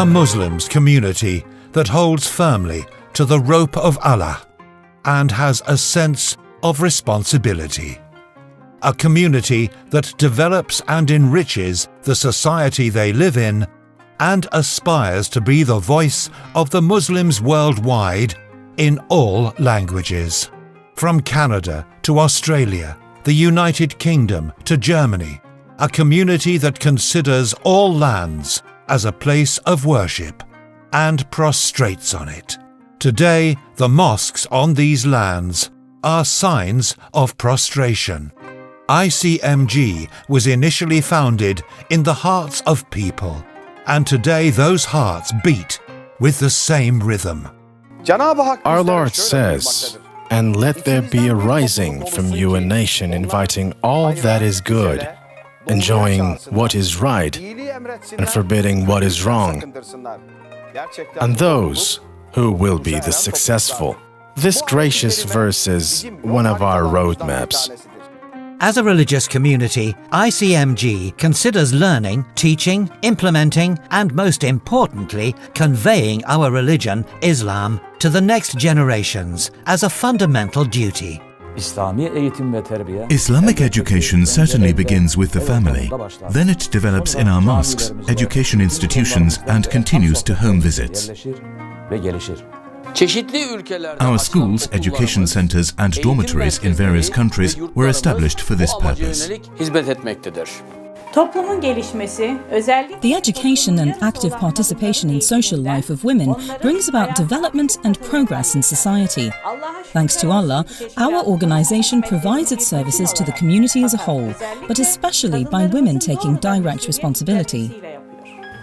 a Muslims community that holds firmly to the rope of Allah and has a sense of responsibility. A community that develops and enriches the society they live in and aspires to be the voice of the Muslims worldwide in all languages. From Canada to Australia, the United Kingdom to Germany, a community that considers all lands as a place of worship and prostrates on it. Today, the mosques on these lands are signs of prostration. ICMG was initially founded in the hearts of people, and today those hearts beat with the same rhythm. Our Lord says, "And let there be a rising from you a nation inviting all that is good, enjoying what is right, and forbidding what is wrong, and those who will be the successful." This gracious verse is one of our roadmaps. As a religious community, ICMG considers learning, teaching, implementing, and most importantly, conveying our religion, Islam, to the next generations as a fundamental duty. Islamic education certainly begins with the family. Then it develops in our mosques, education institutions, and continues to home visits. Our schools, education centers, and dormitories in various countries were established for this purpose. The education and active participation in social life of women brings about development and progress in society. Thanks to Allah, our organization provides its services to the community as a whole, but especially by women taking direct responsibility.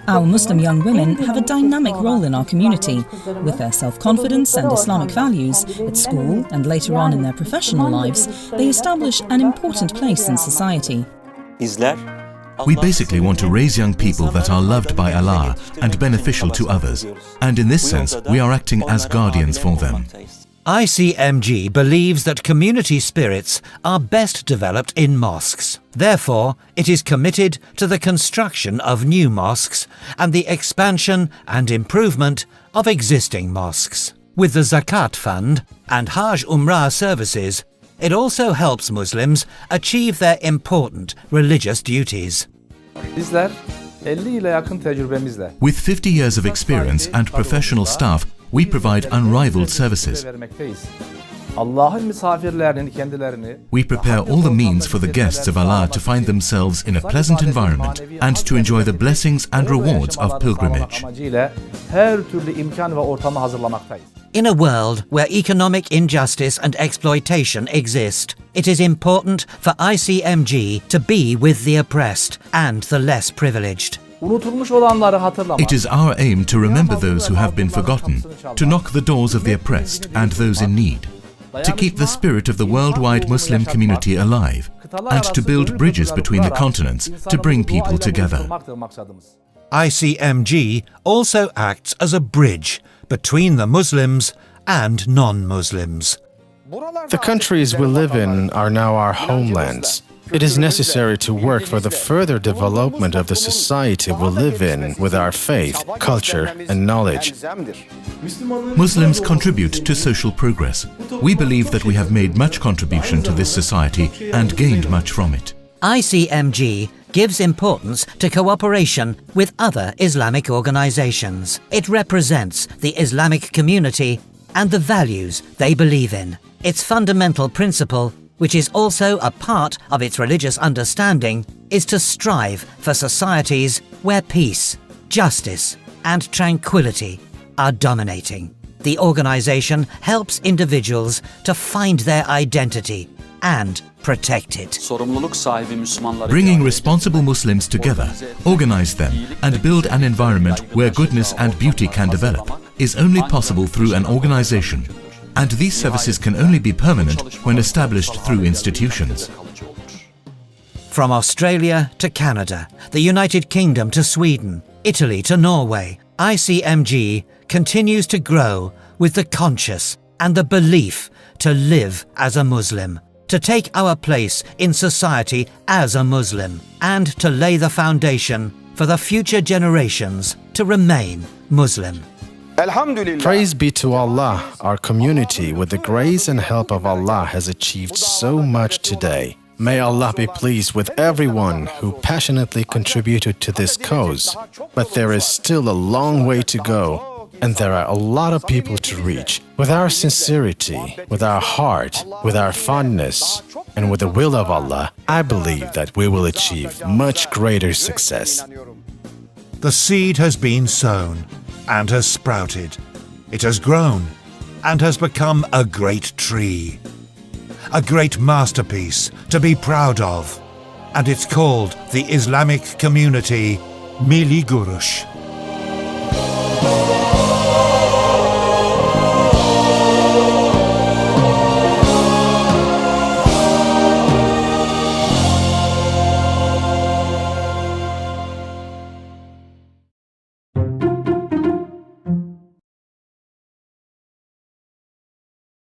Our Muslim young women have a dynamic role in our community. With their self-confidence and Islamic values, at school and later on in their professional lives, they establish an important place in society. We basically want to raise young people that are loved by Allah and beneficial to others, and in this sense, we are acting as guardians for them. ICMG believes that community spirits are best developed in mosques. Therefore, it is committed to the construction of new mosques and the expansion and improvement of existing mosques. With the Zakat Fund and Hajj Umrah services, it also helps Muslims achieve their important religious duties. With 50 years of experience and professional staff, we provide unrivaled services. We prepare all the means for the guests of Allah to find themselves in a pleasant environment and to enjoy the blessings and rewards of pilgrimage. In a world where economic injustice and exploitation exist, it is important for ICMG to be with the oppressed and the less privileged. It is our aim to remember those who have been forgotten, to knock the doors of the oppressed and those in need, to keep the spirit of the worldwide Muslim community alive, and to build bridges between the continents to bring people together. ICMG also acts as a bridge between the Muslims and non-Muslims. The countries we live in are now our homelands. It is necessary to work for the further development of the society we live in with our faith, culture, and knowledge. Muslims contribute to social progress. We believe that we have made much contribution to this society and gained much from it. ICMG gives importance to cooperation with other Islamic organizations. It represents the Islamic community and the values they believe in. Its fundamental principle, which is also a part of its religious understanding, is to strive for societies where peace, justice, and tranquility are dominating. The organization helps individuals to find their identity and protect it. Bringing responsible Muslims together, organize them, and build an environment where goodness and beauty can develop is only possible through an organization. And these services can only be permanent when established through institutions. From Australia to Canada, the United Kingdom to Sweden, Italy to Norway, ICMG continues to grow with the conscious and the belief to live as a Muslim, to take our place in society as a Muslim, and to lay the foundation for for the future generations to remain Muslim. Praise be to Allah, our community, with the grace and help of Allah, has achieved so much today. May Allah be pleased with everyone who passionately contributed to this cause. But there is still a long way to go, and there are a lot of people to reach. With our sincerity, with our heart, with our fondness, and with the will of Allah, I believe that we will achieve much greater success. The seed has been sown and has sprouted. It has grown and has become a great tree. A great masterpiece to be proud of. And it's called the Islamic community Milli Görüş.